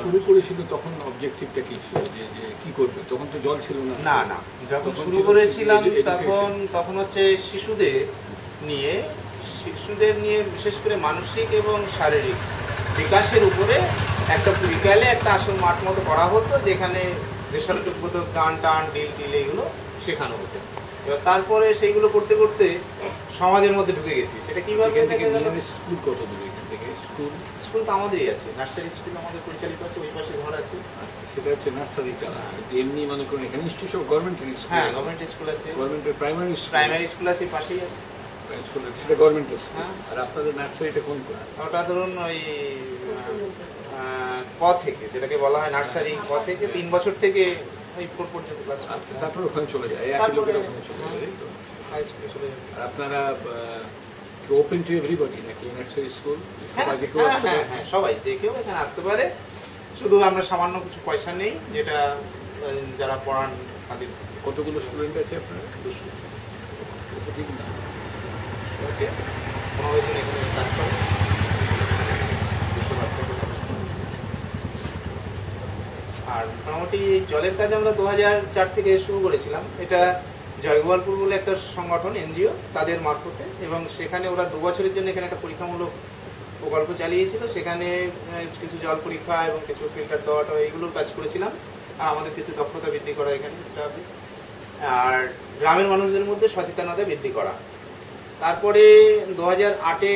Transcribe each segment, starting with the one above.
শুরু করেছিল তখন অবজেক্টিভটা কি ছিল, যে যে কি করবে? তখন তো জল ছিল না। না না, যখন শুরু করেছিলাম তখন হচ্ছে শিশুদের নিয়ে বিশেষ করে মানসিক এবং শারীরিক বিকাশের উপরে একটা বিকালে একটা আসল মাঠ মতো করা হতো, যেখানে দেশাত্মবোধক গান টান ডিল এগুলো শেখানো হতো। এবার তারপরে সেইগুলো করতে করতে সমাজের মধ্যে ঢুকে গেছি। সেটা কিভাবে? স্কুল কত দূরে এখান থেকে? স্কুল তো আমাদেরই আছে, নার্সারি স্কুল আমাদের পরিচালিত আছে, ওই পাশে ঘর আছে। সেটা হচ্ছে নার্সারি চালা। এমনি মনে করেন এখানে নিশ্চয়ই সব গভর্নমেন্টের স্কুল। হ্যাঁ, গভর্নমেন্ট স্কুল আছে, গভর্নমেন্টের প্রাইমারি স্কুল আছে, পাশেই আছে স্কুল, সেটা গভর্নমেন্ট স্কুল। হ্যাঁ। আর আপনাদের নার্সারিটা কোন ক্লাস? ওটা ধরুন ওই ক থেকে, যেটাকে বলা হয় নার্সারি ক থেকে 3 বছর থেকে ওই 4 পর্যন্ত ক্লাস। আচ্ছা, তারপর ওখানে চলে যায়, একই লোকের ওখানে চলে যায়। হাই স্কুলে চলে যায়। আর আপনারা ওপেন টু এভরিবডি নাকি নার্সারি স্কুল? সবাই যে কেউ আসতে পারে? হ্যাঁ, সবাই যে কেউ এখানে আসতে পারে। শুধু আমরা সামান্য কিছু পয়সা নেই, যেটা যারা পড়ান তাদের। কতগুলো স্টুডেন্ট আছে আপনার? 200 ঠিক না আছে, 15 জন এখানে ক্লাস করে। 200 বাচ্চা করে। আর মোটামুটি জলের কাজ আমরা 2004 থেকে শুরু করেছিলাম। এটা জয়গোপালপুর বলে একটা সংগঠন, এনজিও, তাদের মারফতে, এবং সেখানে ওরা 2 বছরের জন্য এখানে একটা পরীক্ষামূলক প্রকল্প চালিয়েছিল। সেখানে কিছু জল পরীক্ষা এবং কিছু ফিল্টার দেওয়াটা এইগুলোর কাজ করেছিলাম। আর আমাদের কিছু দক্ষতা বৃদ্ধি করা এখানে স্টাফে, আর গ্রামের মানুষদের মধ্যে সচেতনতা বৃদ্ধি করা। তারপরে 2008-এ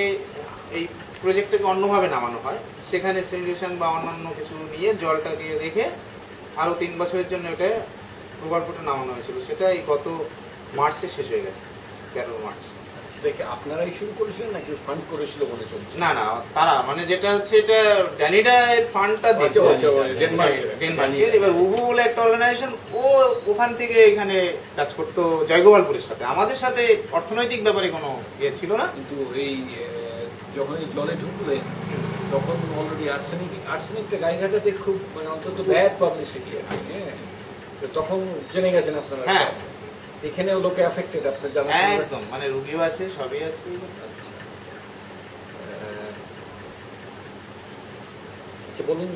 এই প্রজেক্টটাকে অন্যভাবে নামানো হয়। সেখানে স্যানিটেশন বা অন্যান্য কিছু নিয়ে জলটাকে রেখে আরও 3 বছরের জন্য এটা প্রকল্পটা নামানো হয়েছিল। সেটা এই গত মার্চে শেষ হয়ে গেছে, 13 মার্চ। সেটাকে আপনারাই শুরু করেছিলেন নাকি ফান্ড করেছিল বলে চলছে? না না, তারা মানে যেটা হচ্ছে, এটা ড্যানিডা এর ফান্ডটা দিত ডেনমার্কের। এবার উবু বলে একটা অর্গানাইজেশন, ওখান থেকে এখানে কাজ করতো জয়গোপালপুরের সাথে। আমাদের সাথে অর্থনৈতিক ব্যাপারে কোনো ইয়ে ছিল না। কিন্তু এই যখন এই জলে ঢুকলেন তখন অলরেডি আর্সেনিকটা গাইঘাটাতে খুব, মানে অন্তত ব্যাড পাবলিসিটি আর কি। হ্যাঁ, তখন জেনে গেছেন আপনারা? হ্যাঁ, এখানেও লোকে অ্যাফেক্টেড, আপনার জানা? একদম, মানে রুগীও আছে, সবই আছে। আচ্ছা, বলুন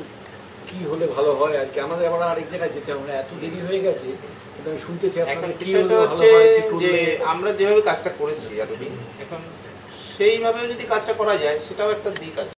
কি হলে ভালো হয় আর কি? আমাদের আবার আরেক জায়গায় যেতে হবে, এত দেরি হয়ে গেছে। কিন্তু আমি শুনতেছি আপনাদের কি হলে ভালো হয়, যে আমরা যেভাবে কাজটা করেছি এতদিন, এখন সেইভাবে যদি কাজটা করা যায়, সেটাও একটা দিক আছে।